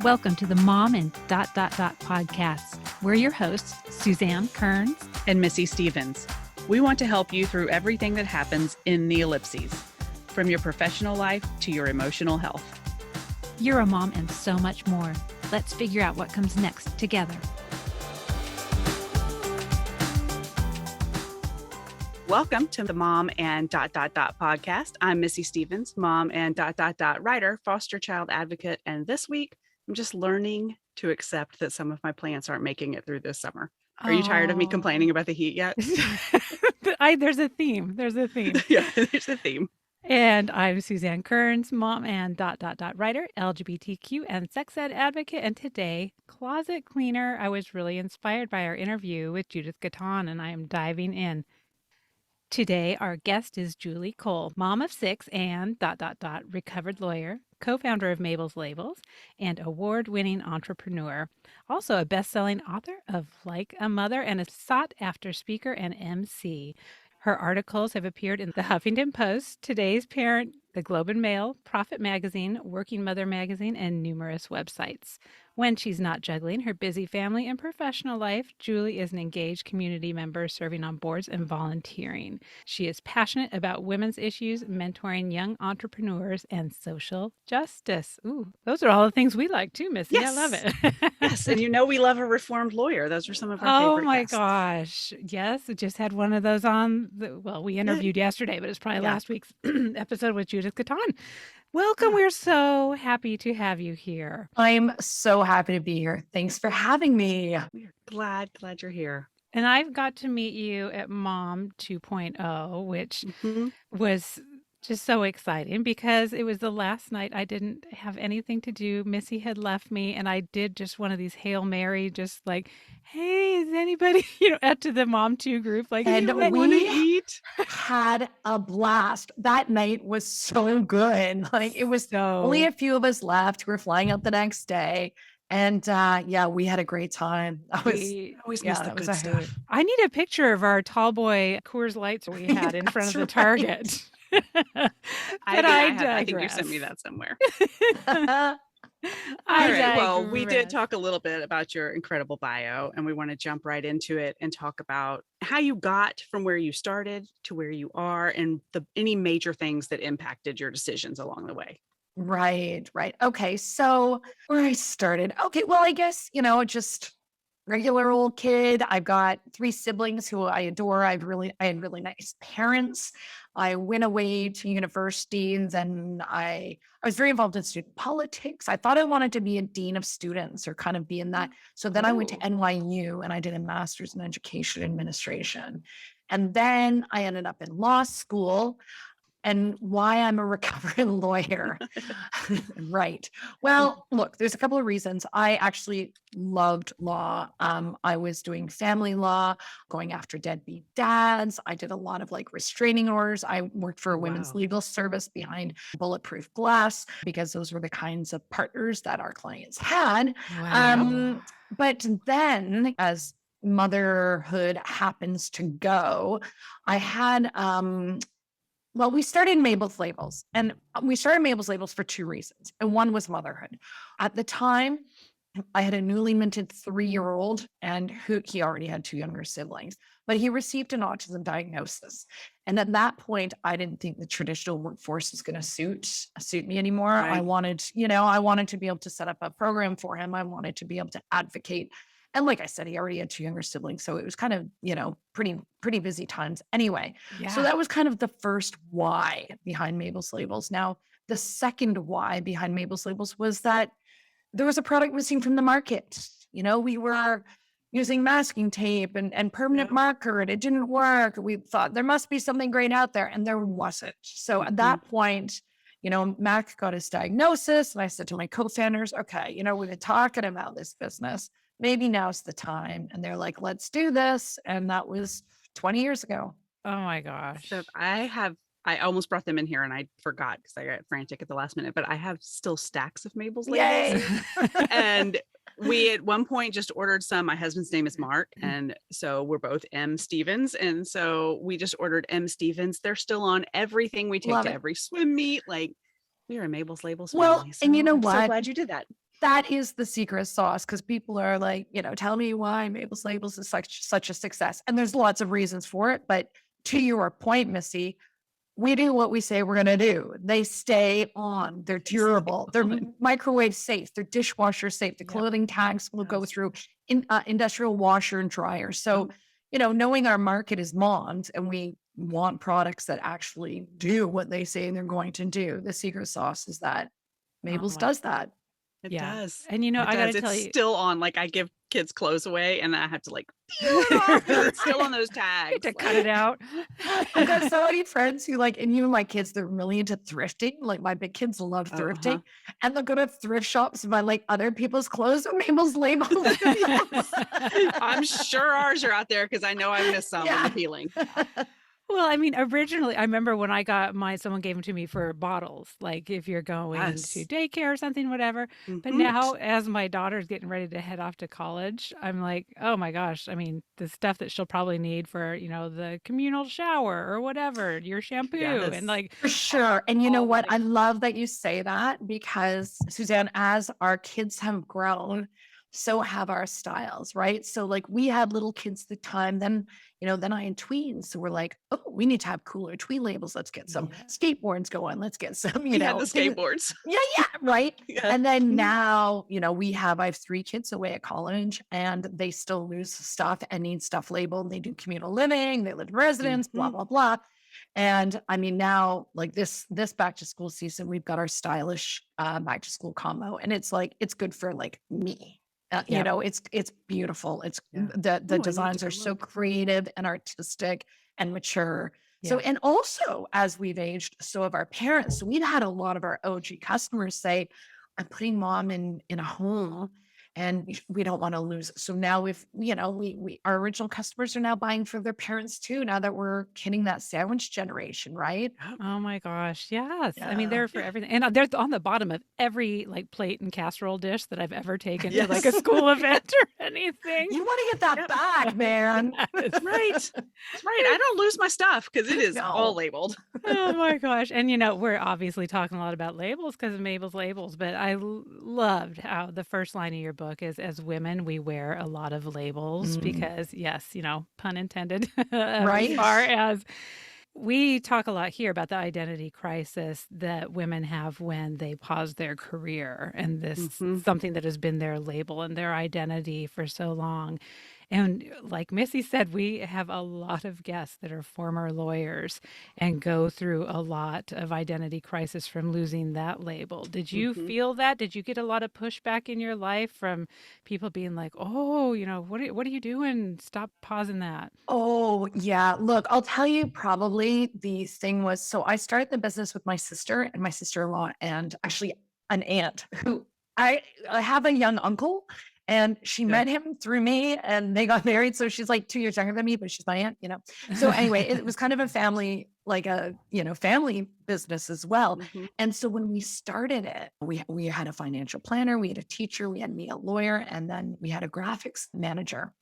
Welcome to the Mom and podcast. We're your hosts, Suzanne Kearns and Missy Stevens. We want to help you through everything that happens in the ellipses, from your professional life to your emotional health. You're a mom and so much more. Let's figure out what comes next together. Welcome to the Mom and podcast. I'm Missy Stevens, mom and writer, foster child advocate, and this week I'm just learning to accept that some of my plants aren't making it through this summer. Are you tired of me complaining about the heat yet? There's a theme. Yeah, there's a theme. And I'm Suzanne Kearns, mom and writer, LGBTQ and sex ed advocate, and today, closet cleaner. I was really inspired by our interview with Judith Gatton, and I am diving in. Today, our guest is Julie Cole, mom of 6 and recovered lawyer, co-founder of Mabel's Labels, and award-winning entrepreneur. Also a best-selling author of Like a Mother and a sought-after speaker and MC. Her articles have appeared in the Huffington Post, Today's Parent, the Globe and Mail, Prophet Magazine, Working Mother Magazine, and numerous websites. When she's not juggling her busy family and professional life, Julie is an engaged community member serving on boards and volunteering. She is passionate about women's issues, mentoring young entrepreneurs, and social justice. Ooh, those are all the things we like too, Missy. Yes. I love it. Yes, and you know we love a reformed lawyer. Those are some of our favorite guests. Oh my gosh. Yes, I just had one of those on. We interviewed yesterday, but it's probably last week's episode with Judith Gatton. Welcome. We're so happy to have you here. I'm so happy to be here. Thanks for having me. We're glad you're here. And I've got to meet you at Mom 2.0, which was just so exciting because it was the last night I didn't have anything to do. Missy had left me and I did just one of these Hail Mary, just like, hey, is anybody, at to the Mom 2 group? Like, and we had a blast. That night was so good. Like it was only a few of us left who were flying out the next day. And we had a great time. We always miss the good stuff. I need a picture of our tall boy Coors Lights we had in front of the Target. I think you sent me that somewhere. All right. Well, we did talk a little bit about your incredible bio, and we want to jump right into it and talk about how you got from where you started to where you are and any major things that impacted your decisions along the way. Right. Okay. So where I started. Okay. Well, I guess, just regular old kid. I've got 3 siblings who I adore. I had really nice parents. I went away to universities and I was very involved in student politics. I thought I wanted to be a dean of students or kind of be in that. So then I went to NYU and I did a master's in education administration. And then I ended up in law school. And why I'm a recovering lawyer. Right. Well, look, there's a couple of reasons. I actually loved law. I was doing family law, going after deadbeat dads. I did a lot of restraining orders. I worked for a women's legal service behind bulletproof glass because those were the kinds of partners that our clients had. Wow. But then as motherhood happens to go, I had, we started Mabel's Labels, and we started Mabel's Labels for 2 reasons. And one was motherhood. At the time, I had a newly minted 3-year-old and he already had 2 younger siblings, but he received an autism diagnosis. And at that point, I didn't think the traditional workforce was going to suit me anymore. Right. I wanted to be able to set up a program for him. I wanted to be able to advocate. And like I said, he already had 2 younger siblings. So it was kind of, pretty busy times anyway. Yeah. So that was kind of the first why behind Mabel's Labels. Now, the second why behind Mabel's Labels was that there was a product missing from the market. We were using masking tape and permanent marker and it didn't work. We thought there must be something great out there and there wasn't. So at that point, Mac got his diagnosis and I said to my co-founders, okay, we've been talking about this business. Maybe now's the time. And they're like, let's do this. And that was 20 years ago. Oh my gosh. So I almost brought them in here and I forgot because I got frantic at the last minute, but I have still stacks of Mabel's Labels. And we at one point just ordered some. My husband's name is Mark. And so we're both M. Stevens. And so we just ordered M. Stevens. They're still on everything we take to every swim meet. We are a Mabel's Labels family. Well, and you know I'm what? so glad you did that. that is the secret sauce, because people are like, tell me why Mabel's Labels is such a success. And there's lots of reasons for it. But to your point, Missy, we do what we say we're going to do. They stay on. They're durable. They're microwave safe. They're dishwasher safe. The clothing tags will go through industrial washer and dryer. So, knowing our market is moms and we want products that actually do what they say they're going to do, the secret sauce is that Mabel's does that. It Yeah. does. And It I gotta does. tell It's you, still on. Like, I give kids clothes away and then I have to like peel it off because it's still on those tags. to cut it out. I've got so many friends who and even my kids, they're really into thrifting. Like my big kids love thrifting, and they'll go to thrift shops and buy other people's clothes with Mabel's Labels. Yes. I'm sure ours are out there because I know I missed some in the peeling. Well, I mean, originally, I remember when I got someone gave them to me for bottles, like if you're going to daycare or something, whatever. But now, as my daughter's getting ready to head off to college, I'm like, oh my gosh, I mean, the stuff that she'll probably need for, the communal shower or whatever, your shampoo and For sure. And you know what? I love that you say that, because Suzanne, as our kids have grown, so have our styles, right? So we had little kids at the time, then I had tweens. So we're like, oh, we need to have cooler tween labels. Let's get some skateboards going. Let's get some, We had the skateboards. Yeah, right. Yeah. And then now, I have 3 kids away at college and they still lose stuff and need stuff labeled. They do communal living, they live in residence, blah, blah, blah. And I mean, now this back to school season, we've got our stylish back to school combo, and it's good for me. It's beautiful. It's the designs are so creative and artistic and mature. So, and also as we've aged, so have our parents. So we've had a lot of our OG customers say, I'm putting mom in a home and we don't want to lose it. So now our original customers are now buying for their parents too, now that we're hitting that sandwich generation, right? Oh my gosh, yes. I mean, they're for everything. And they're on the bottom of every plate and casserole dish that I've ever taken to a school event or anything. You want to get that back, man. That's right. That's right. I don't lose my stuff because it is all labeled. Oh my gosh. And we're obviously talking a lot about labels because of Mabel's Labels, but I loved how the first line of your book is, as women, we wear a lot of labels because, yes, pun intended, right? As far as we talk a lot here about the identity crisis that women have when they pause their career, and this something that has been their label and their identity for so long. And like Missy said, we have a lot of guests that are former lawyers and go through a lot of identity crisis from losing that label. Did you feel that? Did you get a lot of pushback in your life from people being like, oh, what are you doing? Stop pausing that. Oh, yeah. Look, I'll tell you, probably the thing was, so I started the business with my sister and my sister-in-law, and actually an aunt who I have a young uncle. And she met him through me and they got married. So she's 2 years younger than me, but she's my aunt, So anyway, it was kind of a family, family business as well. And so when we started it, we had a financial planner, we had a teacher, we had me, a lawyer, and then we had a graphics manager.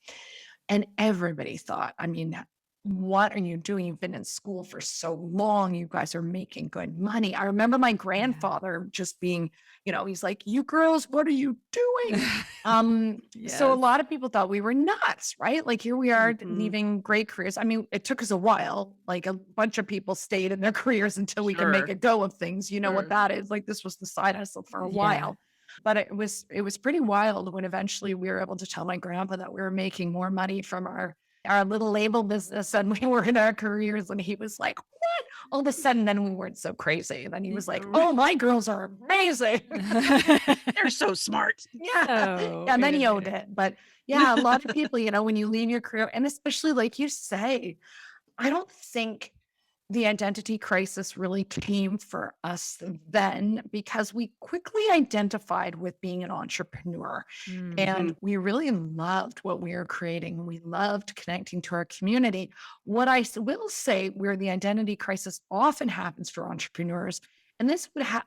And everybody thought, I mean, what are you doing? You've been in school for so long. You guys are making good money. I remember my grandfather just being, he's like, you girls, what are you doing? So a lot of people thought we were nuts, right? Here we are leaving great careers. I mean, it took us a while. A bunch of people stayed in their careers until we could make a go of things. You know what that is? This was the side hustle for a while. But it was pretty wild when eventually we were able to tell my grandpa that we were making more money from our little label business and we were in our careers, and he was like, what? All of a sudden, then we weren't so crazy. Then he was like, oh, my girls are amazing. They're so smart. Yeah. And then he owned it. But yeah, a lot of people, when you leave your career, and especially like you say, I don't think the identity crisis really came for us then, because we quickly identified with being an entrepreneur and we really loved what we were creating. We loved connecting to our community. What I will say, where the identity crisis often happens for entrepreneurs, and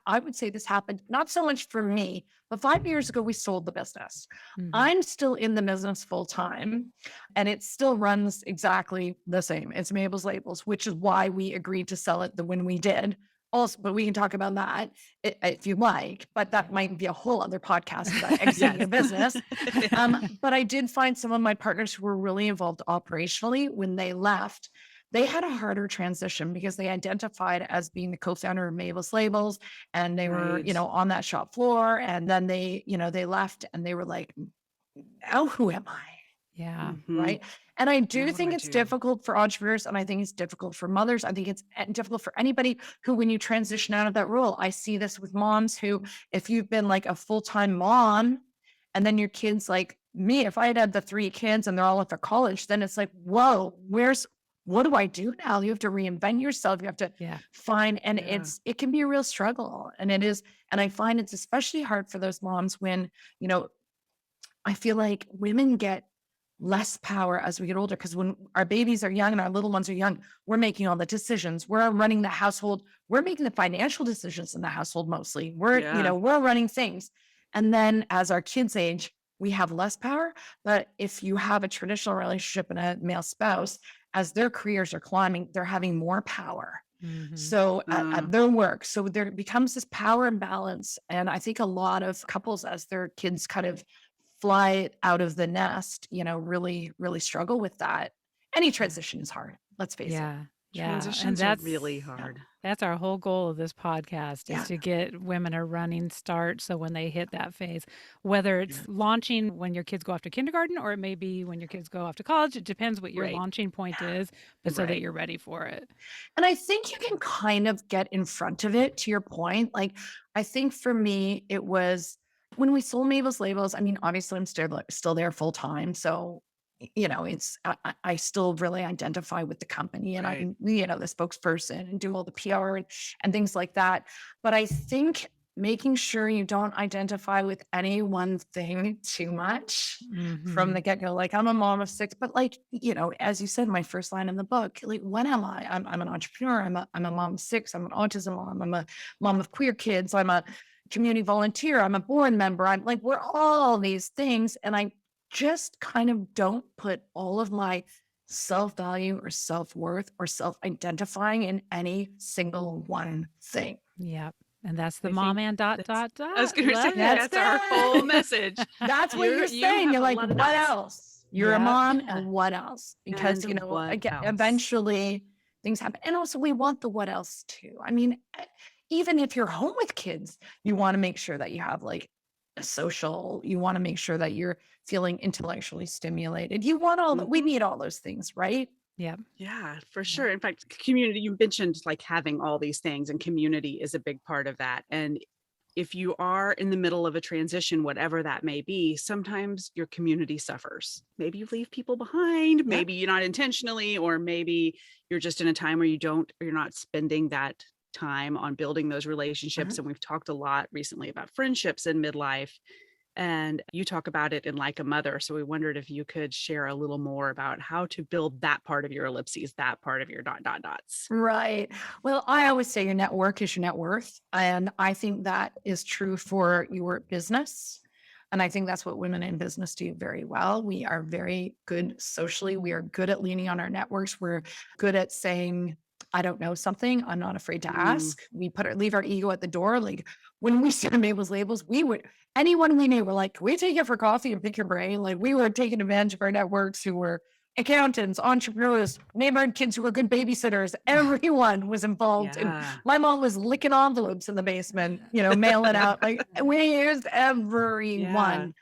I would say this happened not so much for me, but 5 years ago, we sold the business. I'm still in the business full time, and it still runs exactly the same. It's Mabel's Labels, which is why we agreed to sell it when we did. also, but we can talk about that if you like, but that might be a whole other podcast about exiting Yes. a business. Yeah. But I did find some of my partners who were really involved operationally when they left, they had a harder transition because they identified as being the co-founder of Mabel's Labels, and they were, Right. on that shop floor. And then they left and they were like, now who am I? Yeah. Mhm. Right. And I Now do what do think I it's do? difficult for entrepreneurs. And I think it's difficult for mothers. I think it's difficult for anybody who, when you transition out of that role, I see this with moms who, if you've been like a full-time mom and then your kids like me, if I had the 3 kids and they're all at their college, then it's like, whoa, what do I do now? You have to reinvent yourself. You have to Yeah. find, and Yeah. it can be a real struggle. And it is, and I find it's especially hard for those moms when, I feel like women get less power as we get older, because when our babies are young and our little ones are young, we're making all the decisions. We're running the household. We're making the financial decisions in the household mostly. Yeah. We're running things. And then as our kids age, we have less power. But if you have a traditional relationship and a male spouse, as their careers are climbing, they're having more power. Mm-hmm. So Uh, at their work, so there becomes this power imbalance. And I think a lot of couples, as their kids kind of fly out of the nest, really, really struggle with that. Any transition is hard. Let's face it. Yeah. Yeah. And transitions are really Yeah. hard. that's our whole goal of this podcast, is Yeah. to get women a running start. So when they hit that phase, whether it's launching when your kids go off to kindergarten, or it may be when your kids go off to college, it depends what your Right. launching point Yeah. is, but so that Right. you're ready for it. And I think you can kind of get in front of it, to your point. Like, I think for me, it was when we sold Mabel's Labels. I mean, obviously I'm still there full time. So, it's, I still really identify with the company, and Right. I'm, the spokesperson and do all the PR and things like that. But I think making sure you don't identify with any one thing too much from Mm-hmm. the get-go. Like, I'm a mom of 6, but like, as you said, my first line in the book, like, what am I? I'm an entrepreneur. I'm a mom of 6. I'm an autism mom. I'm a mom of queer kids. I'm a community volunteer. I'm a board member. I'm like, we're all these things. And I just kind of don't put all of my self-value or self-worth or self-identifying in any single one thing. Yep. And that's the I mom think and that's- dot. I was going to say Love That's it. that's our it. whole message. That's what you're You saying. have You're a like, lot of what dots. else? You're a Yep. mom, Yeah. and what else? Because, And what again, else? eventually things happen. And also, we want the what else too. I mean, even if you're home with kids, you want to make sure that you have like a social, you want to make sure that you're feeling intellectually stimulated. You want we Mhm. need all those things, right? Yep. Yeah, for sure. In fact, community, you mentioned like having all these things, and community is a big part of that. And if you are in the middle of a transition, whatever that may be, sometimes your community suffers. Maybe you leave people behind, maybe you're not intentionally, or maybe you're just in a time where you're not spending that time on building those relationships. And we've talked a lot recently about friendships in midlife. And you talk about it in Like a Mother. So we wondered if you could share a little more about how to build that part of your ellipses, that part of your dots. Right. Well, I always say your network is your net worth. And I think that is true for your business. And I think that's what women in business do very well. We are very good socially. We are good at leaning on our networks. We're good at saying, I don't know something. I'm not afraid to ask. We leave our ego at the door. Like, when we started Mabel's Labels, anyone we knew were like, can we take it for coffee and pick your brain? Like, we were taking advantage of our networks, who were accountants, entrepreneurs, neighborhood kids who were good babysitters. Everyone was involved. And Yeah. my mom was licking envelopes in the basement, mailing out. Like, we used everyone.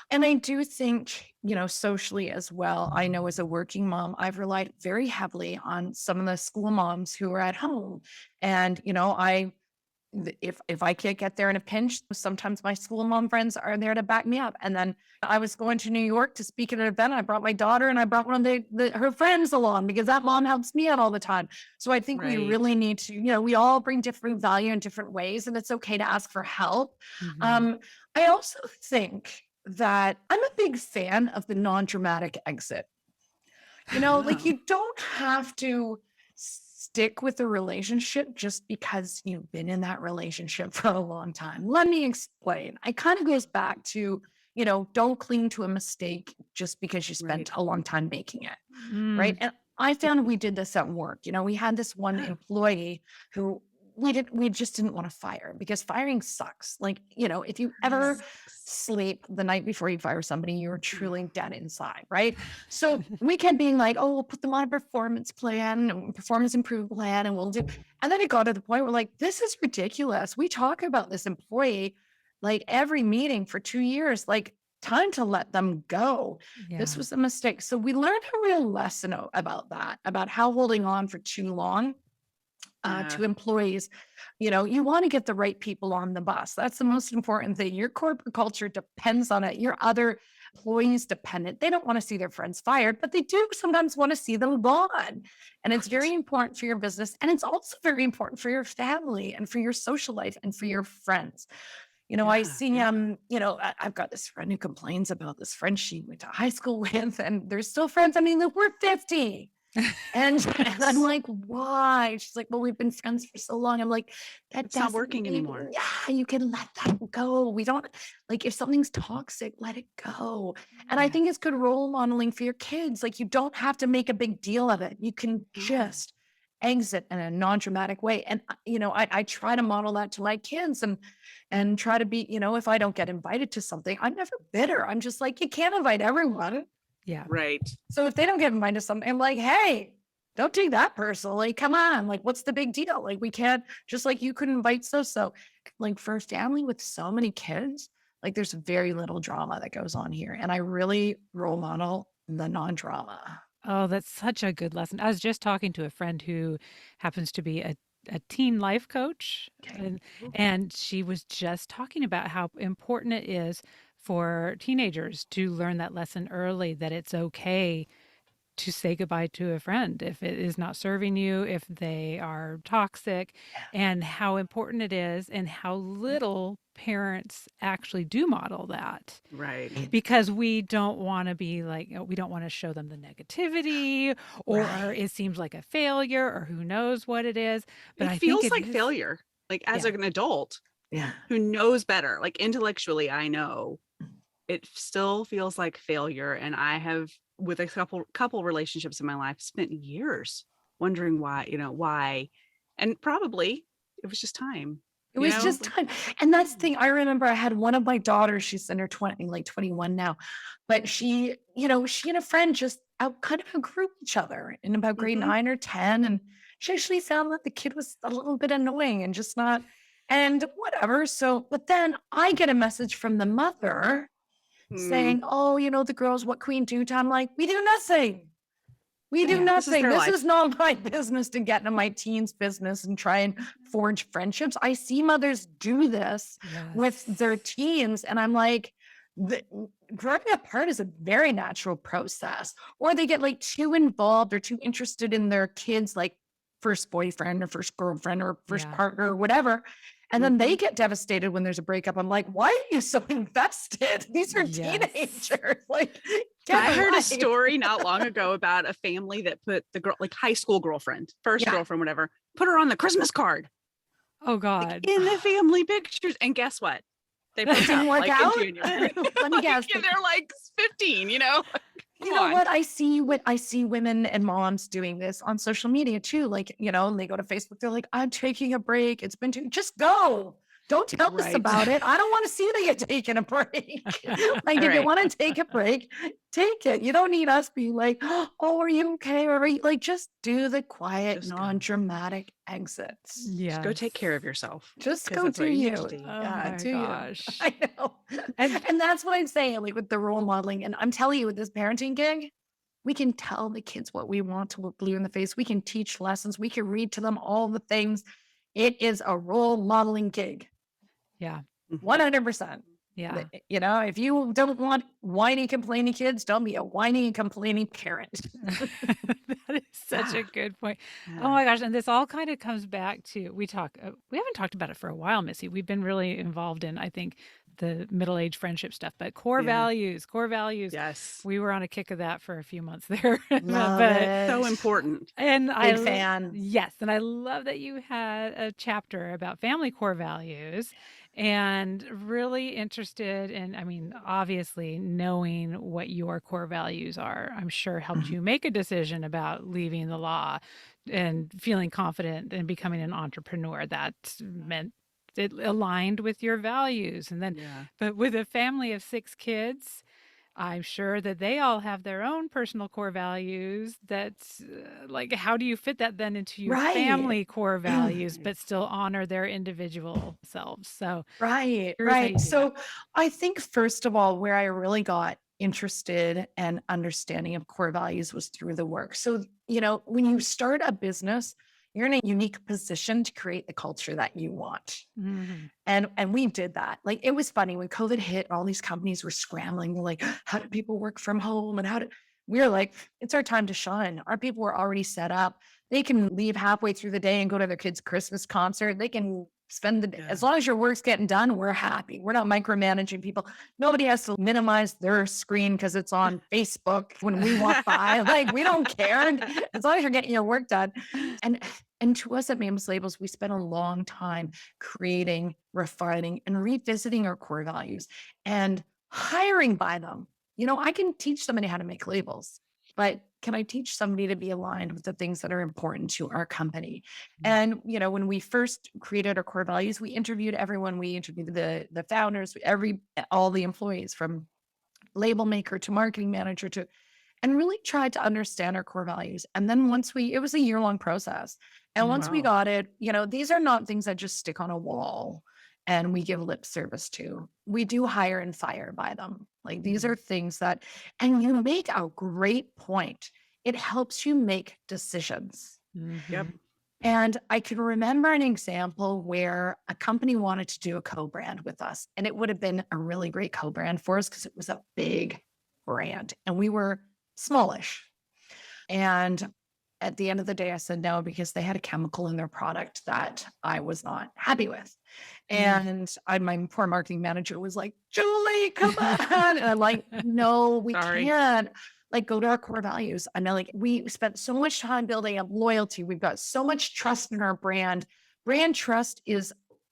And I do think, socially as well, I know as a working mom, I've relied very heavily on some of the school moms who are at home. And, if I can't get there in a pinch, sometimes my school mom friends are there to back me up. And then I was going to New York to speak at an event. I brought my daughter, and I brought one of her friends along, because that mom helps me out all the time. So I think we really need to, we all bring different value in different ways, and it's okay to ask for help. Mhm. I also think that I'm a big fan of the non-dramatic exit. Like, you don't have to stick with a relationship just because you've been in that relationship for a long time. Let me explain. It kind of goes back to, don't cling to a mistake just because you spent a long time making it. Right. Mm. And I found we did this at work. We had this one employee who we just didn't want to fire because firing sucks. Like, if you ever sleep the night before you fire somebody, you're truly dead inside, right? So we kept being like, oh, we'll put them on a performance plan and performance improvement plan, and we'll do. And then it got to the point where like, this is ridiculous. We talk about this employee like every meeting for 2 years, like time to let them go. This Yeah. was a mistake. So we learned a real lesson about that, about how holding on for too long to employees, you want to get the right people on the bus. That's the most important thing. Your corporate culture depends on it. Your other employees dependent. They don't want to see their friends fired, but they do sometimes want to see them gone. And it's very important for your business. And it's also very important for your family and for your social life and for your friends. I see, I've got this friend who complains about this friend she went to high school with, and they're still friends. I mean, we're 50. And I'm like, why? She's like, well, we've been friends for so long. I'm like, that It's not doesn't working mean, anymore. yeah, you can let that go. We don't like if something's toxic, let it go. And I think it's good role modeling for your kids. Like you don't have to make a big deal of it. You can just exit in a non-dramatic way. And I try to model that to my kids and try to be, if I don't get invited to something, I'm never bitter. I'm just like, you can't invite everyone. Yeah. Right. So if they don't get invited to something, I'm like, hey, don't take that personally. Come on. Like, what's the big deal? Like, we can't, just like you could invite so. Like, for a family with so many kids, like, there's very little drama that goes on here. And I really role model the non-drama. Oh, that's such a good lesson. I was just talking to a friend who happens to be a teen life coach, and she was just talking about how important it is for teenagers to learn that lesson early, that it's okay to say goodbye to a friend if it is not serving you, if they are toxic, and how important it is and how little parents actually do model that. Right. Because we don't want to be like, we don't want to show them the negativity or it seems like a failure or who knows what it is. But I think feels like is, failure. Like as an adult Yeah. who knows better, like intellectually, I know it still feels like failure. And I have, with a couple relationships in my life, spent years wondering why. And probably it was just time. It was just time. And that's the thing. I remember I had one of my daughters, she's in her 20, like 21 now, but she and a friend just kind of outgrew each other in about grade 9 or 10. And she actually found that the kid was a little bit annoying and just not, and whatever. So, but then I get a message from the mother saying, oh, the girls, what can we do? I'm like, we do nothing. We do nothing. This is not my business to get into my teens' business and try and forge friendships. I see mothers do this with their teens. And I'm like, growing apart is a very natural process. Or they get like too involved or too interested in their kids' like first boyfriend or first girlfriend or first partner or whatever. And then they get devastated when there's a breakup. I'm like, why are you so invested? These are teenagers. Like, I heard a story not long ago about a family that put the girl, like high school girlfriend, first girlfriend, whatever, put her on the Christmas card. Oh God. Like, in the family pictures. And guess what? They didn't work out. In January. Let me guess. They're like 15, You know what? I see women and moms doing this on social media too. Like, and they go to Facebook. They're like, I'm taking a break. It's been just go. Don't tell us about it. I don't want to see that you're taking a break. Like, if you want to take a break, take it. You don't need us being like, oh, are you okay? Or are you like, just do the quiet, non-dramatic exits. Yeah. Just go take care of yourself. Just go do you. Oh my gosh. I know. And that's what I'm saying, like with the role modeling. And I'm telling you, with this parenting gig, we can tell the kids what we want to look blue in the face. We can teach lessons. We can read to them all the things. It is a role modeling gig. Yeah. 100%. Yeah. If you don't want whiny, complaining kids, don't be a whiny and complaining parent. That is such a good point. Oh my gosh. And this all kind of comes back to, we haven't talked about it for a while, Missy. We've been really involved in, I think, the middle-age friendship stuff, but core values. Yes. We were on a kick of that for a few months there. Love it. So important. And Big fan. Yes. And I love that you had a chapter about family core values and really interested in, I mean, obviously knowing what your core values are, I'm sure helped you make a decision about leaving the law and feeling confident and becoming an entrepreneur. That meant it aligned with your values. And then, Yeah. but with a family of 6 kids, I'm sure that they all have their own personal core values. That's like, how do you fit that then into your Right. family core values, but still honor their individual selves? So Right, curious how right. you do that. So I think first of all, where I really got interested and understanding of core values was through the work. So, when you start a business, you're in a unique position to create the culture that you want. Mhm. And we did that. Like, it was funny when COVID hit, all these companies were scrambling. They're like, how do people work from home? And we were like, it's our time to shine. Our people were already set up. They can leave halfway through the day and go to their kids' Christmas concert. They can spend the day. Yeah. As long as your work's getting done, we're happy. We're not micromanaging people. Nobody has to minimize their screen because it's on Facebook when we walk by. Like, we don't care. As long as you're getting your work done. And to us at Mabel's Labels, we spent a long time creating, refining, and revisiting our core values and hiring by them. I can teach somebody how to make labels, but can I teach somebody to be aligned with the things that are important to our company? And, when we first created our core values, we interviewed everyone. We interviewed the founders, all the employees, from label maker to marketing manager and really tried to understand our core values. And then it was a year-long process. And once we Wow. got it, these are not things that just stick on a wall and we give lip service to. We do hire and fire by them. Like, these are things and you make a great point. It helps you make decisions. Yep. Mhm. And I can remember an example where a company wanted to do a co-brand with us. And it would have been a really great co-brand for us because it was a big brand and we were smallish. And at the end of the day, I said no because they had a chemical in their product that I was not happy with. And my poor marketing manager was like, Julie, come on. And I'm like, no, we Sorry. can't. Like, go to our core values. I know, like, we spent so much time building up loyalty. We've got so much trust in our brand. Brand trust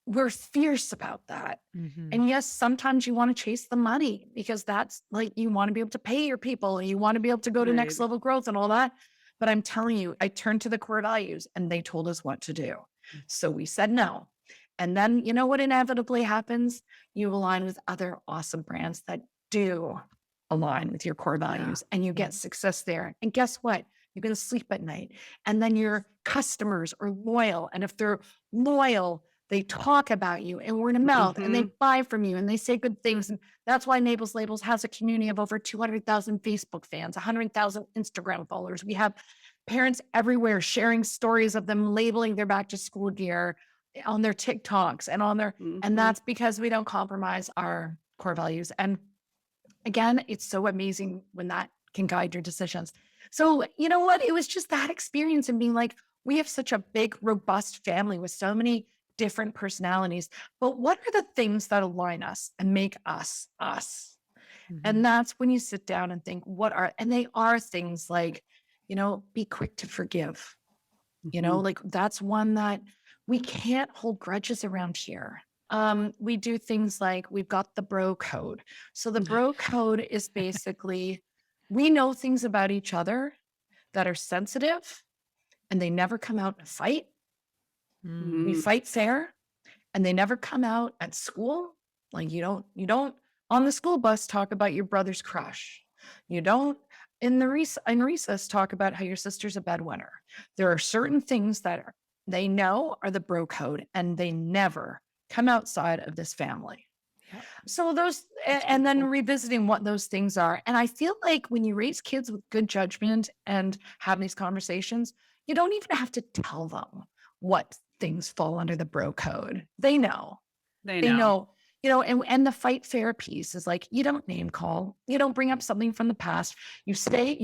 we're fierce about that. Mhm. And yes, sometimes you want to chase the money because that's like, you want to be able to pay your people and you want to be able to go to next Right. level growth and all that. But I'm telling you, I turned to the core values and they told us what to do. So we said no. And then, you know what inevitably happens? You align with other awesome brands that do align with your core values and you get success there. And guess what? You're going to sleep at night. And then your customers are loyal. And if they're loyal, they talk about you and word of mouth and they buy from you and they say good things. And that's why Mabel's Labels has a community of over 200,000 Facebook fans, 100,000 Instagram followers. We have parents everywhere sharing stories of them labeling their back to school gear on their TikToks and that's because we don't compromise our core values. And again, it's so amazing when that can guide your decisions. So, you know what? It was just that experience and being like, we have such a big, robust family with so many different personalities, but what are the things that align us and make us us? Mhm. And that's when you sit down and think, and they are things like, be quick to forgive. Like, that's one that we can't hold grudges around here. We do things like we've got the bro code. So the bro code is basically, we know things about each other that are sensitive and they never come out in a fight. We fight fair and they never come out at school. Like, you don't on the school bus talk about your brother's crush. You don't in recess talk about how your sister's a bedwinner. There are certain things that they know are the bro code and they never come outside of this family. Yep. So and then revisiting what those things are. And I feel like when you raise kids with good judgment and have these conversations, you don't even have to tell them what things fall under the bro code. They know. They They know. know. And the fight fair piece is like, you don't name call. You don't bring up something from the past. You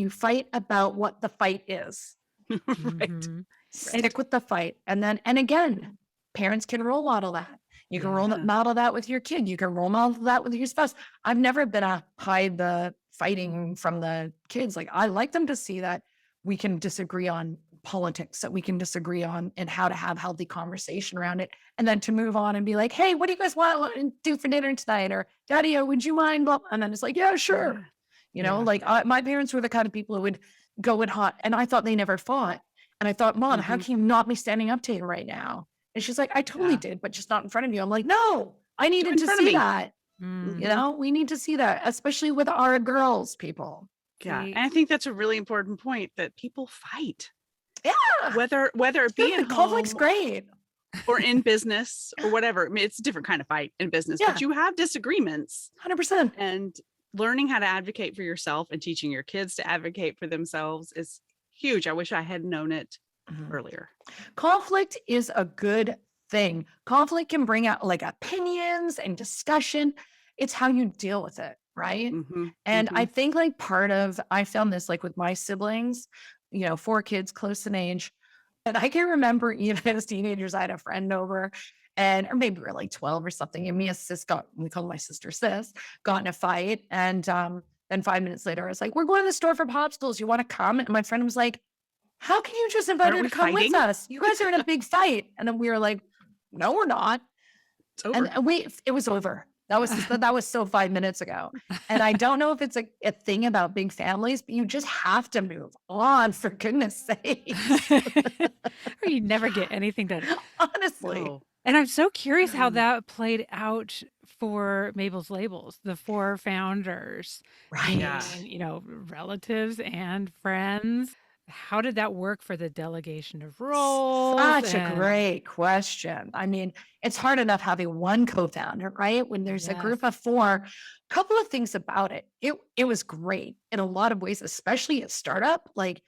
fight about what the fight is. Right. Mhm. Stick with the fight. And again, parents can role model that. You can role model that with your kid. You can role model that with your spouse. I've never been a hide the fighting from the kids. Like, I like them to see that we can disagree on politics, that we can disagree on and how to have healthy conversation around it. And then to move on and be like, hey, what do you guys want to do for dinner tonight? Or Daddy, would you mind? Blah. And then it's like, yeah, sure. Yeah. Like, my parents were the kind of people who would go in hot and I thought they never fought. And I thought, Mom, how Mhm. can you not be standing up to you right now? And she's like, I totally Yeah. did, but just not in front of you. I'm like, no, I Do needed in to front of see me. that. Mm. You Mhm. know, we need to see that, especially with our girls, people. Yeah. See, And I think that's a really important point, that people fight, Yeah. whether it be at Good. Conflict's home great. or in business or whatever. I mean, it's a different kind of fight in business, Yeah. but you have disagreements, 100%. and learning how to advocate for yourself and teaching your kids to advocate for themselves is huge. I wish I had known it Mhm. earlier. Conflict is a good thing. Conflict can bring out like opinions and discussion. It's how you deal with it, right? Mhm. And I Mhm. think like I found this like with my siblings, 4 kids close in age. And I can remember even as teenagers, I had a friend over or maybe we were like 12 or something. And me and we call my sister sis, got in a fight. And then 5 minutes later, I was like, we're going to the store for popsicles. You want to come? And my friend was like, how can you just invite Aren't her we to come with fighting? us? You guys are in a big fight. And then we were like, no, we're not. It's over. It was over. That was so 5 minutes ago. And I don't know if it's a thing about big families, but you just have to move on for goodness sake. or you never get anything done. Honestly. No. And I'm so curious how No. that played out for Mabel's Labels, the 4 founders Right. Yeah. being, relatives and friends. How did that work for the delegation of roles? Such a great question. I mean, it's hard enough having one co-founder, right? When there's a group Yes. of 4, couple of things about it. It was great in a lot of ways, especially at startup. Like,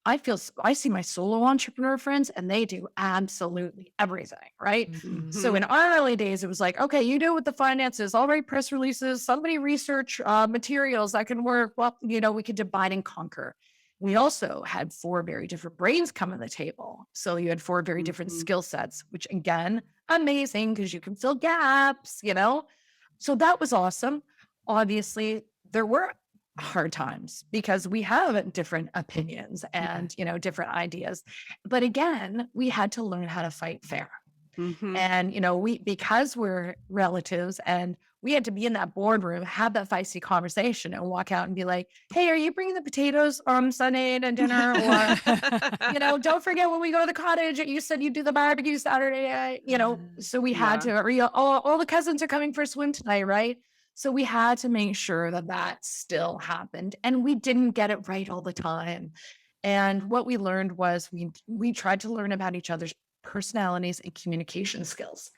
I see my solo entrepreneur friends and they do absolutely everything, right? Mhm. So in Mhm. our early days, it was like, okay, you do it with the finances, I'll write press releases, somebody research materials that can work. Well, we could divide and conquer. We also had 4 very different brains come on the table. So you had 4 very different Mhm. skill sets, which again, amazing because you can fill gaps. So that was awesome. Obviously, there were hard times because we have different opinions and, different ideas. But again, we had to learn how to fight fair. Mhm. And, because we're relatives and we had to be in that boardroom, have that feisty conversation and walk out and be like, hey, are you bringing the potatoes on Sunday to dinner? Or, don't forget when we go to the cottage, you said you do the barbecue Saturday night. So we had Yeah. to, all the cousins are coming for a swim tonight, right? So we had to make sure that still happened. And we didn't get it right all the time. And what we learned was we tried to learn about each other's personalities and communication skills.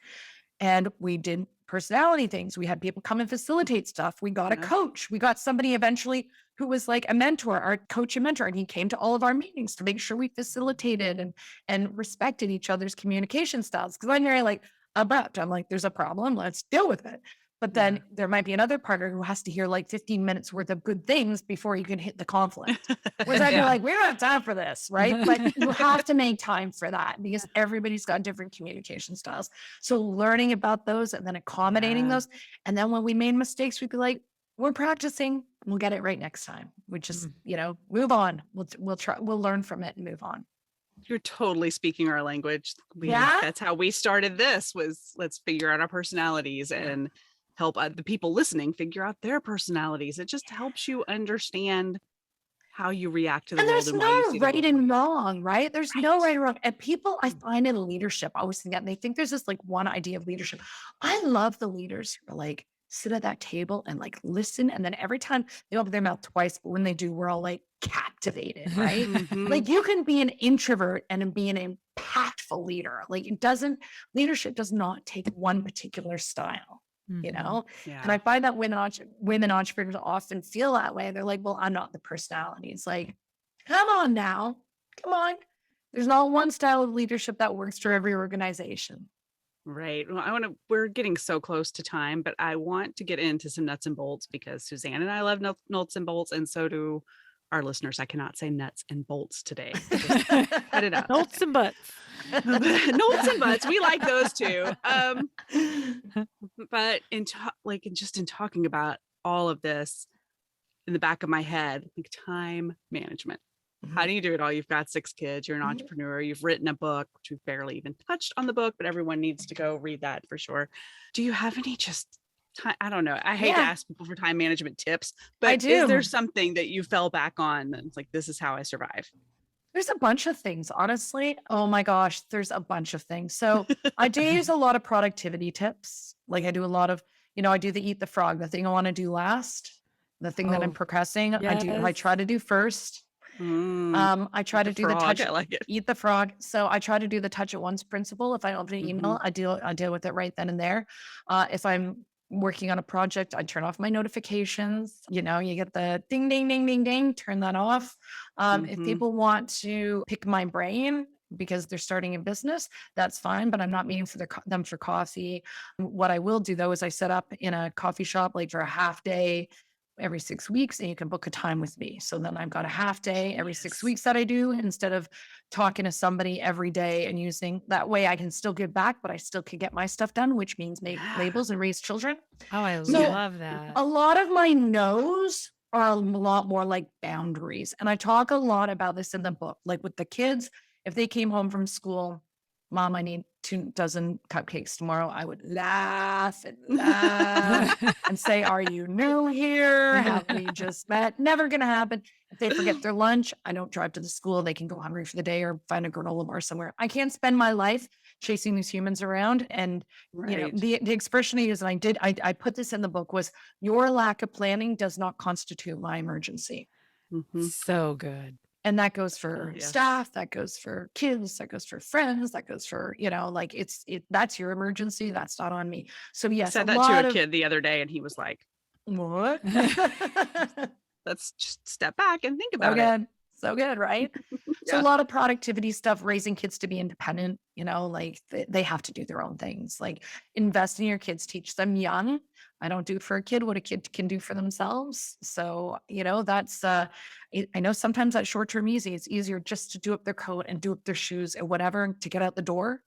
And we did personality things. We had people come and facilitate stuff. We got a Yeah. coach. We got somebody eventually who was like a mentor, our coach and mentor, and he came to all of our meetings to make sure we facilitated and respected each other's communication styles. Because I'm very like abrupt. I'm like, there's a problem, let's deal with it. But then Yeah. there might be another partner who has to hear like 15 minutes worth of good things before you can hit the conflict. Whereas I'd be Yeah. like, we don't have time for this, right? But you have to make time for that because everybody's got different communication styles. So learning about those and then accommodating Yeah. those. And then when we made mistakes, we'd be like, we're practicing. We'll get it right next time. We just, move on. We'll learn from it and move on. You're totally speaking our language. Yeah. That's how we started this, was let's figure out our personalities and help the people listening figure out their personalities. It just helps you understand how you react to the And world there's and why you no see the right world. and wrong, right? There's no Right. right or wrong. And people, I find in leadership, I always think that they think there's this like one idea of leadership. I love the leaders who are like, sit at that table and like listen. And then every time they open their mouth twice, but when they do, we're all like captivated, right? Mhm. Like you can be an introvert and be an impactful leader. Like leadership does not take one particular style. Mhm. And Yeah. I find that women entrepreneurs often feel that way. They're like, well, I'm not the personality. It's like, come on now. Come on. There's not one style of leadership that works for every organization. Right. Well, we're getting so close to time, but I want to get into some nuts and bolts because Suzanne and I love nuts and bolts, and so do our listeners. I cannot say nuts and bolts today. Just cut it out. Bolts and butts. Notes and butts. We like those too. But in talking about all of this, in the back of my head, like time management. How do you do it all? You've got 6 kids, you're an Mhm. entrepreneur, you've written a book, which we've barely even touched on the book, but everyone needs to go read that for sure. Do you have any just time? I don't know. I hate to Yeah. ask people for time management tips, I but is there do. something that you fell back on that's like, this is how I survive? There's a bunch of things, honestly. Oh my gosh, there's a bunch of things. So I do use a lot of productivity tips. Like I do a lot of, I do the eat the frog, the thing I want to do last, the thing that I'm Oh, procrastinating. I yes. try to do first. I try to The do the frog. touch, I like it. eat the frog. So I try to do the touch at once principle. If I open an email, I deal with it right then and there. If I'm working on a project, I turn off my notifications. You get the ding, ding, ding, ding, ding, turn that off. If people want to pick my brain because they're starting a business, that's fine, but I'm not meeting for them for coffee. What I will do though is I set up in a coffee shop like for a half day every 6 weeks, and you can book a time with me. So then I've got a half day every 6 weeks that I do instead of talking to somebody every day and using that way I can still give back, but I still can get my stuff done, which means make labels and raise children. Oh, I So love that. a lot of my no's are a lot more like boundaries. And I talk a lot about this in the book. Like with the kids, if they came home from school, Mom, I need 2 dozen cupcakes tomorrow, I would laugh and laugh and say, are you new here? Have we just met? Never going to happen. If they forget their lunch, I don't drive to the school. They can go hungry for the day or find a granola bar somewhere. I can't spend my life chasing these humans around. And, the expression I use, and I put this in the book, was your lack of planning does not constitute my emergency. So good. And that goes for staff, that goes for kids, that goes for friends, that goes for, like that's your emergency. That's not on me. So yes, I said that to a kid the other day and he was like, what? Let's just step back and think about it. So good, right? So a lot of productivity stuff, raising kids to be independent, like they have to do their own things, like invest in your kids, teach them young. I don't do for a kid what a kid can do for themselves. So, that's, I know sometimes that's short-term easy. It's easier just to do up their coat and do up their shoes and whatever to get out the door.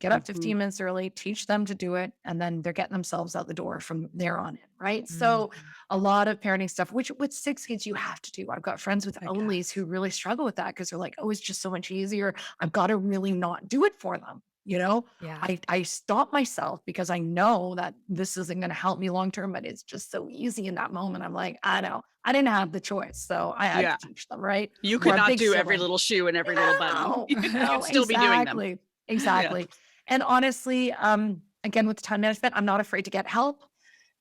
Get up 15 minutes early, teach them to do it, and then they're getting themselves out the door from there on in, right? So a lot of parenting stuff, which with 6 kids you have to do. I've got friends with onlys who really struggle with that because they're like, oh, it's just so much easier. I've got to really not do it for them. Yeah. I stop myself because I know that this isn't going to help me long term, but it's just so easy in that moment. I'm like, I know I didn't have the choice, so I had to teach them, right? You could not do every little shoe and every little button. You'd still be doing them. Exactly. And honestly, again, with time management, I'm not afraid to get help.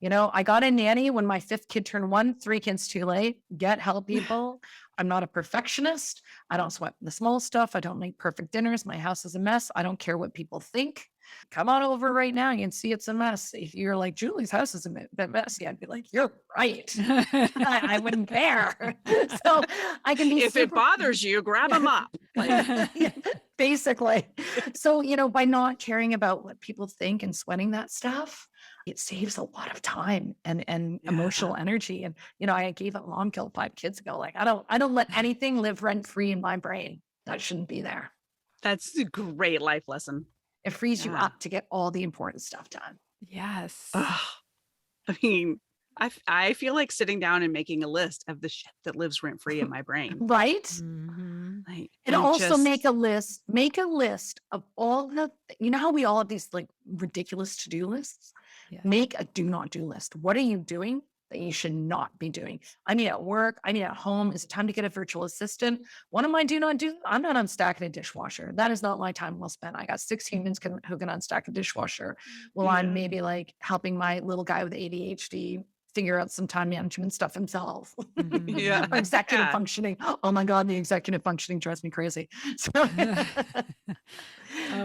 I got a nanny when my 5th kid turned 1, 3 kids too late. Get help, people. I'm not a perfectionist. I don't sweat the small stuff. I don't make perfect dinners. My house is a mess. I don't care what people think. Come on over right now. You can see it's a mess. If you're like, Julie's house is a bit messy, I'd be like, you're right. I wouldn't care. So I can be if it bothers you, grab them up. Basically. So, by not caring about what people think and sweating that stuff, it saves a lot of time and emotional energy. And, I gave up mom guilt 5 kids ago. Like, I don't let anything live rent free in my brain. That shouldn't be there. That's a great life lesson. It frees you up to get all the important stuff done. Yes. I mean, I feel like sitting down and making a list of the shit that lives rent free in my brain. Right. Like, and also make a list of all the, how we all have these like ridiculous to-do lists. Make a do not do list. What are you doing that you should not be doing? I mean, at work, I mean, at home, is it time to get a virtual assistant? One of my do not do, I'm not unstacking a dishwasher. That is not my time well spent. I got 6 humans who can unstack a dishwasher. Well, I'm maybe like helping my little guy with ADHD figure out some time management stuff himself. Executive functioning. Oh my God, the executive functioning drives me crazy. So, oh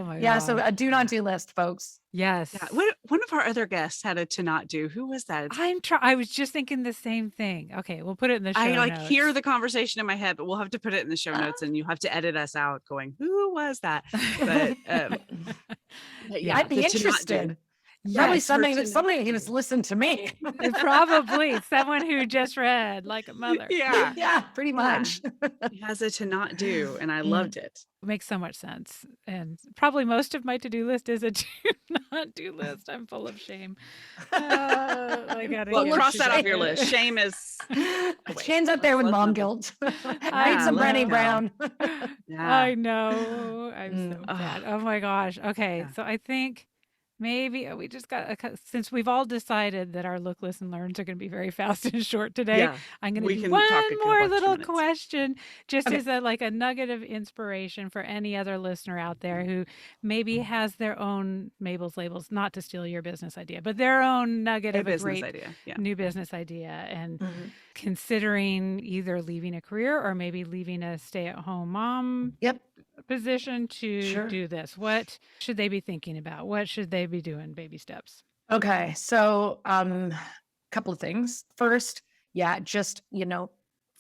my God. So a do not do list, folks. Yes. Yeah. One of our other guests had a to not do. Who was that? I was just thinking the same thing. Okay, we'll put it in the show notes. I hear the conversation in my head, but we'll have to put it in the show notes and you have to edit us out going, who was that? But I'd be interested. Probably somebody who's listened to me. Probably someone who just read like a mother. Yeah, pretty much. He has a to not do, and I loved it. It makes so much sense. And probably most of my to-do list is a to not do list. I'm full of shame. Cross that off your list. Shame is... Shane's up there with mom guilt. Read some Brené Brown. I know. I'm so bad. Oh my gosh. Okay, so I think maybe we just got since we've all decided that our look, listen, learns are going to be very fast and short today. Yeah, I'm going to we do can talk one more about 2 little minutes. question, just Okay. as a nugget of inspiration for any other listener out there who maybe has their own Mabel's labels, not to steal your business idea, but their own nugget A of a business great idea. Yeah. new business idea, and Mhm. considering either leaving a career or maybe leaving a stay-at-home mom Yep. position to Sure. do this. What should they be thinking about? What should they be doing? Baby steps. Okay. So, couple of things. First, yeah, just,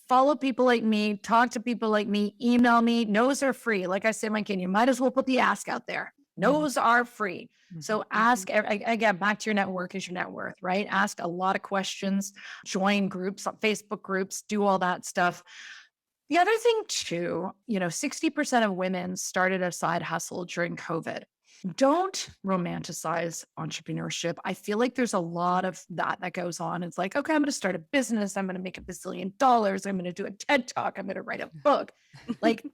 follow people like me, talk to people like me, email me. No's are free. Like I said, my kid, you might as well put the ask out there. No's are free. So ask, again, back to your network is your net worth, right? Ask a lot of questions, join groups, Facebook groups, do all that stuff. The other thing too, 60% of women started a side hustle during COVID. Don't romanticize entrepreneurship. I feel like there's a lot of that goes on. It's like, okay, I'm going to start a business. I'm going to make $1 billion. I'm going to do a TED talk. I'm going to write a book. Like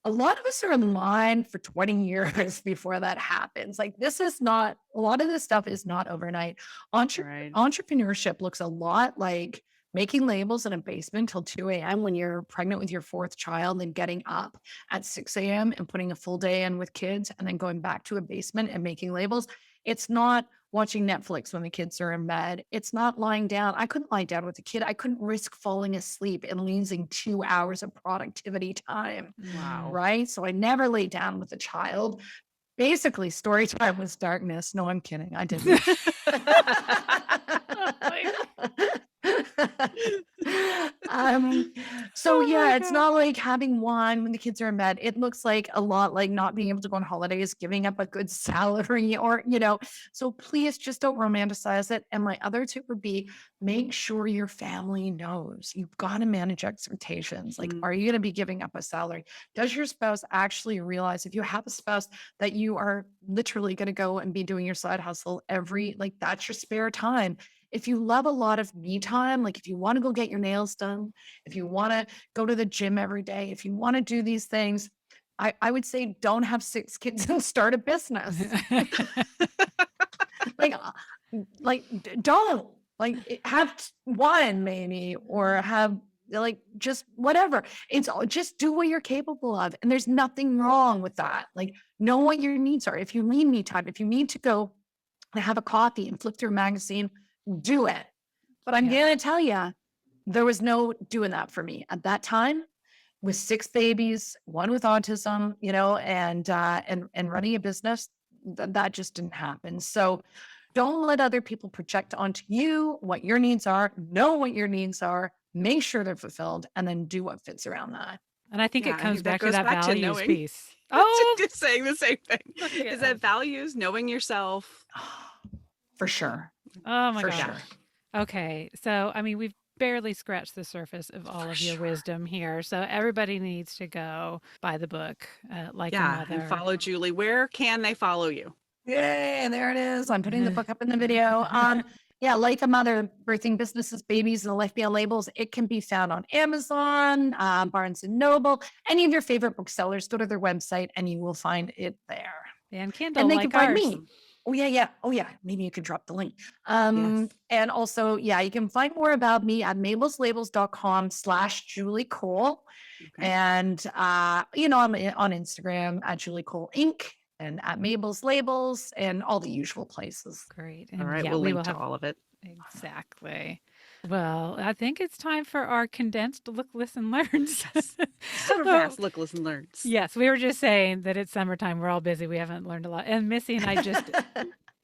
a lot of us are in line for 20 years before that happens. Like this is not, a lot of this stuff is not overnight. Right. Entrepreneurship looks a lot like making labels in a basement till 2 a.m. when you're pregnant with your fourth child and getting up at 6 a.m. and putting a full day in with kids and then going back to a basement and making labels. It's not watching Netflix when the kids are in bed. It's not lying down. I couldn't lie down with a kid. I couldn't risk falling asleep and losing 2 hours of productivity time. Wow. Right. So I never lay down with a child. Basically, story time was darkness. No, I'm kidding. I didn't. So Oh yeah, my it's God. not like having one when the kids are in bed. It looks like a lot like not being able to go on holidays, giving up a good salary, or so please just don't romanticize it. And my other tip would be make sure your family knows. You've got to manage expectations. Like, are you going to be giving up a salary? Does your spouse actually realize, if you have a spouse, that you are literally going to go and be doing your side hustle that's your spare time? If you love a lot of me time, like if you want to go get your nails done, if you want to go to the gym every day, if you want to do these things, I would say don't have 6 kids and start a business. like, don't have one maybe, or have just whatever. It's just do what you're capable of. And there's nothing wrong with that. Like, know what your needs are. If you need me time, if you need to go and have a coffee and flip through a magazine, do it. But I'm going to tell you, there was no doing that for me at that time with 6 babies, one with autism, and running a business. That just didn't happen. So don't let other people project onto you what your needs are. Know what your needs are, make sure they're fulfilled, and then do what fits around that. And I think it I comes think back to that goes back to values knowing. piece. Oh, Just saying the same thing. at Is that values, knowing yourself? For sure. oh my For gosh. sure. Okay. So, I mean, we've barely scratched the surface of all of your wisdom here. So everybody needs to go buy the book, Like a Yeah, Mother. and follow Julie. Where can they follow you? Yay, there it is. I'm putting the book up in the video. Yeah, Like a Mother, Birthing Businesses, Babies, and the Life Beyond Labels. It can be found on Amazon, Barnes and Noble, any of your favorite booksellers. Go to their website and you will find it there. And Kindle, And they like can find ours. me. Oh yeah. Maybe you could drop the link. And also, you can find more about me at mabelslabels.com/Julie Cole. Okay. And I'm on Instagram at Julie Cole Inc. and at Mabel's Labels and all the usual places. Great. And All right, yeah, we'll we link will to have all of it. exactly. Well, I think it's time for our condensed look, listen, learns. Super fast. Look, listen, learn. Yes, we were just saying that it's summertime. We're all busy. We haven't learned a lot. And Missy and I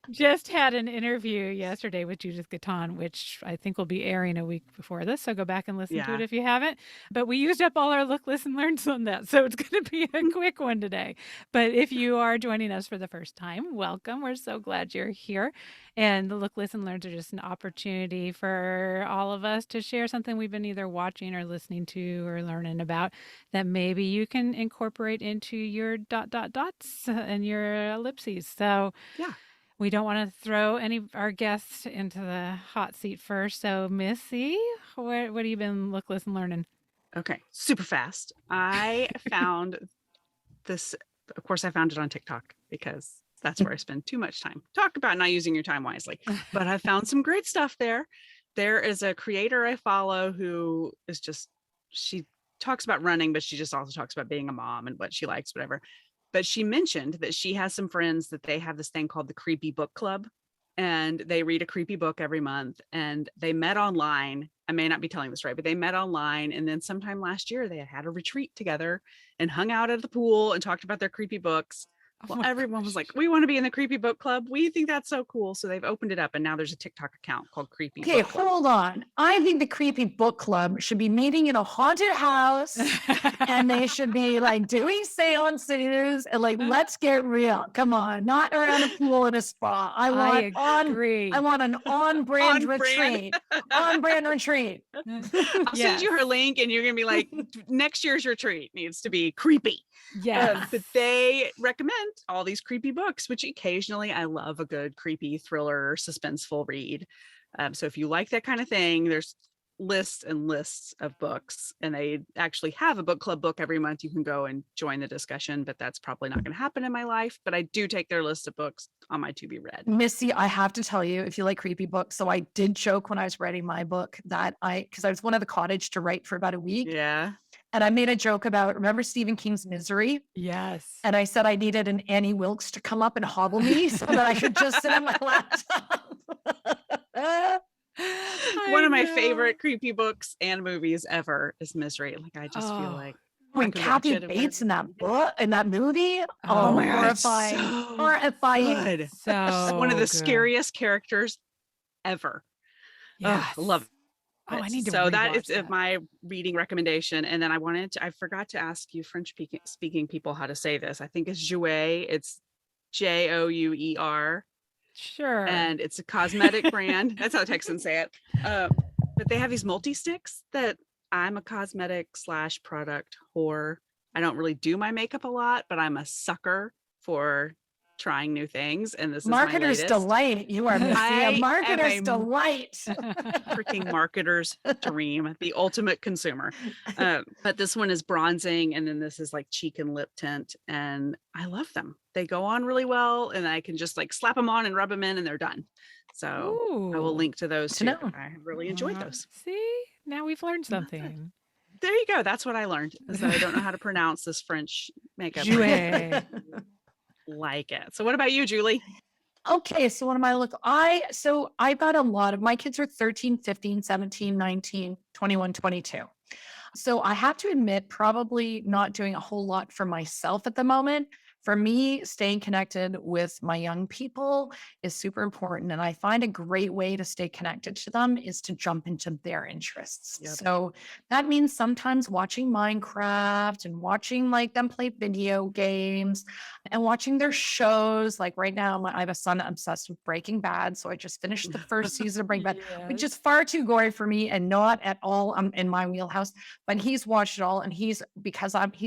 just had an interview yesterday with Judith Gaton, which I think will be airing a week before this. So go back and listen to it if you haven't. But we used up all our look, listen, learns on that. So it's going to be a quick one today. But if you are joining us for the first time, welcome. We're so glad you're here. And the look, listen, learns are just an opportunity for all of us to share something we've been either watching or listening to or learning about that maybe you can incorporate into your dots and your ellipses. So yeah. We don't want to throw any of our guests into the hot seat first. So, Missy, what have you been look, listen, learning? Okay, super fast. I found this. Of course, I found it on TikTok because that's where I spend too much time. Talk about not using your time wisely. But I found some great stuff there. There is a creator I follow who is just, she talks about running, but she just also talks about being a mom and what she likes, whatever. But she mentioned that she has some friends that they have this thing called the Creepy Book Club, and they read a creepy book every month. And they met online. I may not be telling this right, but they met online. And then sometime last year, they had a retreat together and hung out at the pool and talked about their creepy books. Well, everyone was like, we want to be in the Creepy Book Club. We think that's so cool. So they've opened it up, and now there's a TikTok account called Creepy Okay, Book Club. hold on. I think the Creepy Book Club should be meeting in a haunted house and they should be like doing seances and like, let's get real. Come on, not around a pool in a spa. I want an on-brand retreat. On-brand retreat. I'll send you her link, and you're going to be like, next year's retreat needs to be creepy. Yeah. But they recommend all these creepy books, which occasionally I love a good creepy thriller, suspenseful read. So if you like that kind of thing, there's lists and lists of books, and they actually have a book club book every month. You can go and join the discussion, but that's probably not going to happen in my life. But I do take their list of books on my to be read. Missy, I have to tell you, if you like creepy books, so I did joke when I was writing my book that because I was one of the cottage to write for about a week. Yeah. And I made a joke about, remember Stephen King's Misery? Yes. And I said I needed an Annie Wilkes to come up and hobble me so that I could just sit on my laptop. One of my favorite creepy books and movies ever is Misery. Like, I just feel like when Kathy Bates in that book, in that movie, oh my God, horrifying, so horrifying. good. So one of the good. scariest characters ever. Yes. Love it. Oh, I need to So that is that. my reading recommendation. And then I forgot to ask you French speaking people how to say this. I think it's Jouer. It's Jouer. Sure. And it's a cosmetic brand. That's how Texans say it. But they have these multi-sticks that I'm a cosmetic / product whore. I don't really do my makeup a lot, but I'm a sucker for trying new things. And this Marketer's is my latest. delight. You are Missy, a marketer's a delight. Freaking marketer's dream, the ultimate consumer. But this one is bronzing, and then this is like cheek and lip tint, and I love them. They go on really well, and I can just like slap them on and rub them in, and they're done. So I will link to those too. I really enjoyed those. See, now we've learned something. There you go. That's what I learned, is that I don't know how to pronounce this French makeup. Like it. So what about you, Julie? Okay, so what am I looking? I got a lot of, my kids are 13, 15, 17, 19, 21, 22. So I have to admit, probably not doing a whole lot for myself at the moment. For me, staying connected with my young people is super important. And I find a great way to stay connected to them is to jump into their interests. Yep. So that means sometimes watching Minecraft and watching like them play video games and watching their shows. Like right now, I have a son obsessed with Breaking Bad. So I just finished the first season of Breaking Bad, which is far too gory for me and not at all in my wheelhouse. But he's watched it all, and he's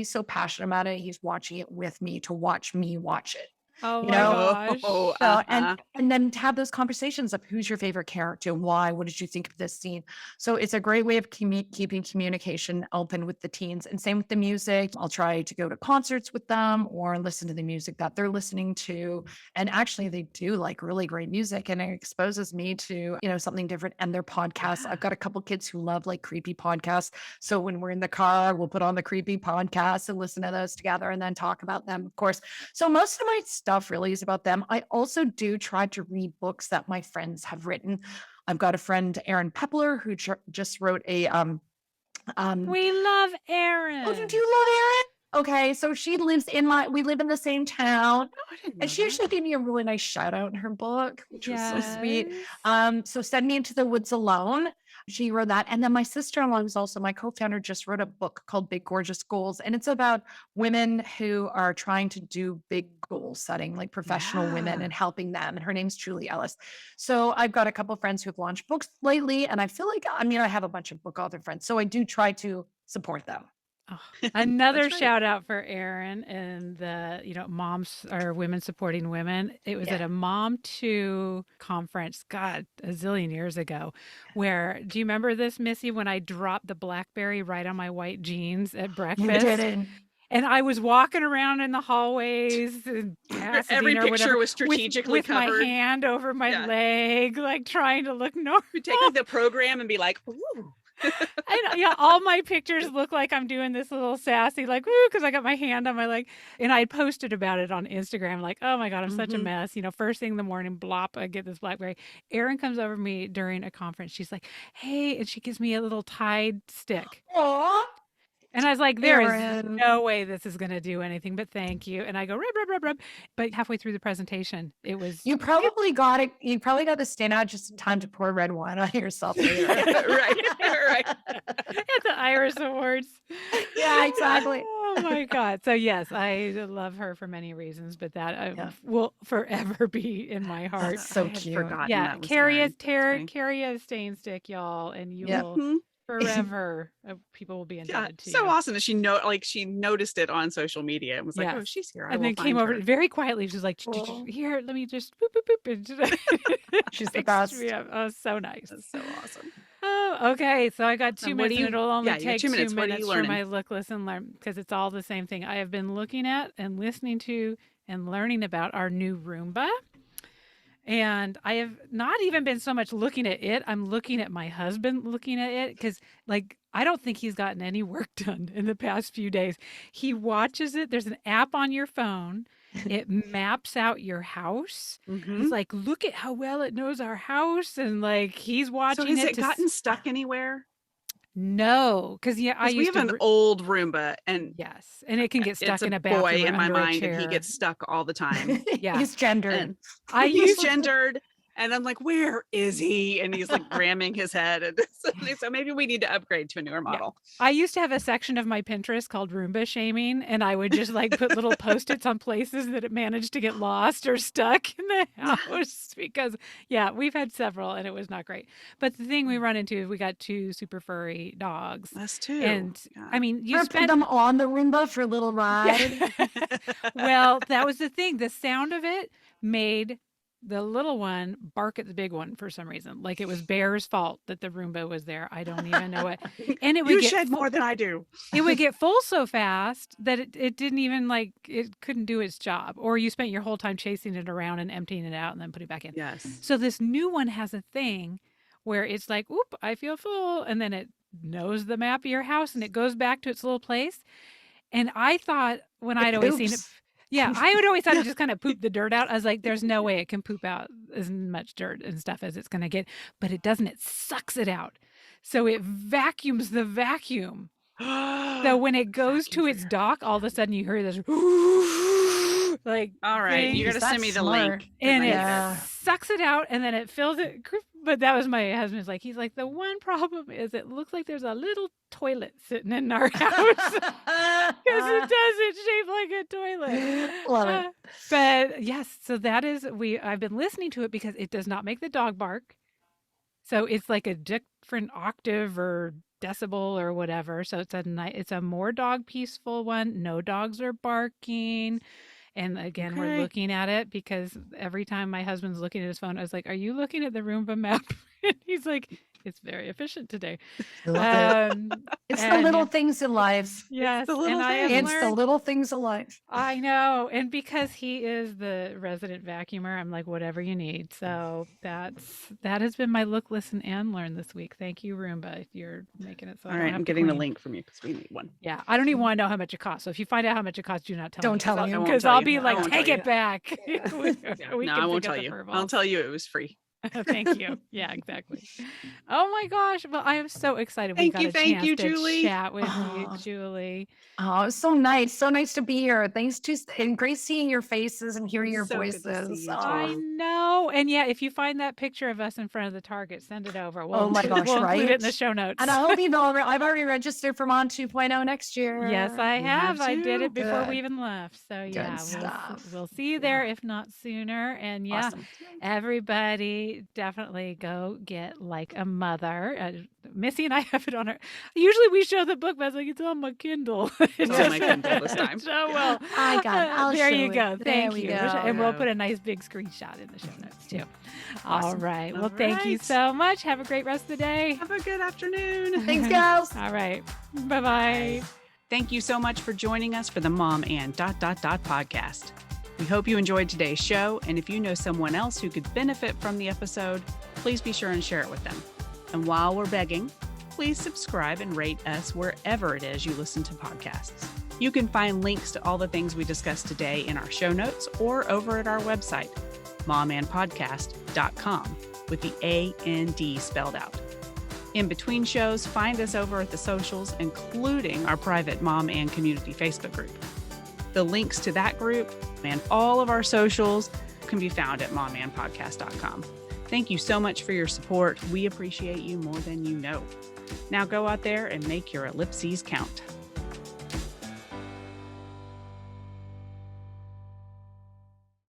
so passionate about it. He's watching it with me to watch me watch it. Oh my gosh. So, and then to have those conversations of who's your favorite character, why, what did you think of this scene? So it's a great way of keeping communication open with the teens. And same with the music. I'll try to go to concerts with them or listen to the music that they're listening to. And actually they do like really great music, and it exposes me to, something different. And their podcasts. I've got a couple kids who love like creepy podcasts. So when we're in the car, we'll put on the creepy podcast and listen to those together and then talk about them, of course. So most of my stuff really is about them. I also do try to read books that my friends have written. I've got a friend, Erin Pepler, who just wrote a we love Erin. Oh, do you love Erin? Okay, so she lives we live in the same town, and she actually gave me a really nice shout out in her book, which was so sweet. So Send Me Into the Woods Alone. She wrote that. And then my sister-in-law, who's also my co-founder, just wrote a book called Big Gorgeous Goals. And it's about women who are trying to do big goal setting, like professional women, and helping them. And her name's Julie Ellis. So I've got a couple of friends who've launched books lately. And I feel like, I have a bunch of book author friends. So I do try to support them. Oh, another shout out for Erin and the, moms or women supporting women. It was at a Mom 2 conference, God, a zillion years ago, where, do you remember this, Missy, when I dropped the BlackBerry right on my white jeans at breakfast? You didn't. And I was walking around in the hallways in Pasadena Every or picture whatever, was strategically with covered. my hand over my Yeah. leg, like trying to look normal. You take like the program and be like, ooh. All my pictures look like I'm doing this little sassy, like, woo, because I got my hand on my leg. And I posted about it on Instagram, like, oh my God, I'm such a mess. First thing in the morning, blop, I get this BlackBerry. Erin comes over to me during a conference. She's like, hey, and she gives me a little Tide stick. Aw. And I was like, there is Erin. no way this is going to do anything, but thank you. And I go, rub, rub, rub, rub. But halfway through the presentation, it was. You probably got it. You probably got the stand out just in time to pour red wine on yourself later. Right. At the Iris Awards. Yeah, exactly. Oh my God. So yes, I love her for many reasons, but that will forever be in my heart. That's so I had cute. forgotten Yeah, that was carry Erin. carry a stain stick, y'all, and you Yep. will forever. People will be indebted to you. So awesome that she noticed it on social media and was like, oh, Yes. she's here. And then came over very quietly. She's like, Cool. here, let me just boop, boop, boop. And She's the fixed best. me up. Oh, so nice. That's so awesome. Oh, okay. So I got 2 what minutes do and you- it'll only yeah, you got take 2 2 minutes. What are you minutes for learning? my look, listen, learn, because it's all the same thing. I have been looking at and listening to and learning about our new Roomba. And I have not even been so much looking at it. I'm looking at my husband looking at it because, like, I don't think he's gotten any work done in the past few days. He watches it. There's an app on your phone. It maps out your house. It's like, look at how well it knows our house. And like, he's watching So has it. it gotten stuck anywhere? No, because I 'Cause we used have to. an old Roomba, and Yes, and it can get stuck it's a in a bathroom boy or in my under a mind, and he chair. gets stuck all the time. Yeah. He's gendered. And I he's used gendered, and I'm like, where is he? And he's like ramming his head. And so maybe we need to upgrade to a newer model. I used to have a section of my Pinterest called Roomba shaming, and I would just like put little Post-its on places that it managed to get lost or stuck in the house because, we've had several and it was not great. But the thing we run into is we got 2 super furry dogs. Us too. And I mean, you Put spent them on the Roomba for a little ride. well, that was the thing. The sound of it made the little one bark at the big one for some reason. Like it was Bear's fault that the Roomba was there. I don't even know it. And it would You get shed more than I do. it would get full so fast that it didn't even it couldn't do its job. Or you spent your whole time chasing it around and emptying it out and then putting it back in. Yes. So this new one has a thing where it's like, oop, I feel full. And then it knows the map of your house and it goes back to its little place. And I thought when I'd always seen it, I would always thought it just kind of pooped the dirt out. I was like, there's no way it can poop out as much dirt and stuff as it's going to get. But it doesn't. It sucks it out. So it vacuums the vacuum. So when it goes to its dock, all of a sudden you hear this like, all right, you got to send me the link. And it sucks it out and then it fills it. But that was my husband's like, he's like, the one problem is it looks like there's a little toilet sitting in our house because it does. It's shaped like a toilet. Love it. But yes, so that is, I've been listening to it because it does not make the dog bark. So it's like a different octave or decibel or whatever. So it's a more dog peaceful one. No dogs are barking. And again, we're looking at it because every time my husband's looking at his phone, I was like, are you looking at the Roomba map? And he's like, it's very efficient today. It's the little things in life. Yes. the little It's the little things in life. I know. And because he is the resident vacuumer, I'm like, whatever you need. So that has been my look, listen, and learn this week. Thank you, Roomba, if you're making it so all right, I'm getting the link from you because we need one. Yeah. I don't even want to know how much it costs. So if you find out how much it costs, do not tell me. Don't tell me. Because I'll be like, take it back. No, I won't tell you. I'll tell you it was free. Thank you. Yeah, exactly. Oh my gosh. Well, I am so excited. Thank we you, got a chance to Julie. chat with you, Julie. Oh, it's so nice. So nice to be here. Thanks to and great seeing your faces and hearing your So good to voices. see you, I know. And yeah, if you find that picture of us in front of the Target, send it over. Oh my gosh, we'll right? include it in the show notes. And I hope you've I've already registered for Mon 2.0 next year. Yes, I have. I did it before Good. we even left. So yeah, stuff. we'll see you there, if not sooner. And yeah, Awesome. everybody definitely go get Like a Mother. Missy and I have it on our. Usually we show the book, but I was like, it's on my Kindle. It's on my Kindle this time. So well. I got it. I'll there show you it. go. There Thank we you. go. And we'll put a nice big screenshot in the show notes too. All Awesome. right. Well, All thank you right. so much. Have a great rest of the day. Have a good afternoon. Thanks, gals. All right. Bye-bye. Thank you so much for joining us for the Mom and podcast. We hope you enjoyed today's show, and if you know someone else who could benefit from the episode, please be sure and share it with them. And while we're begging, please subscribe and rate us wherever it is you listen to podcasts. You can find links to all the things we discussed today in our show notes or over at our website, momandpodcast.com, with the A-N-D spelled out. In between shows, find us over at the socials, including our private Mom and Community Facebook group. The links to that group and all of our socials can be found at momandpodcast.com. Thank you so much for your support. We appreciate you more than you know. Now go out there and make your ellipses count.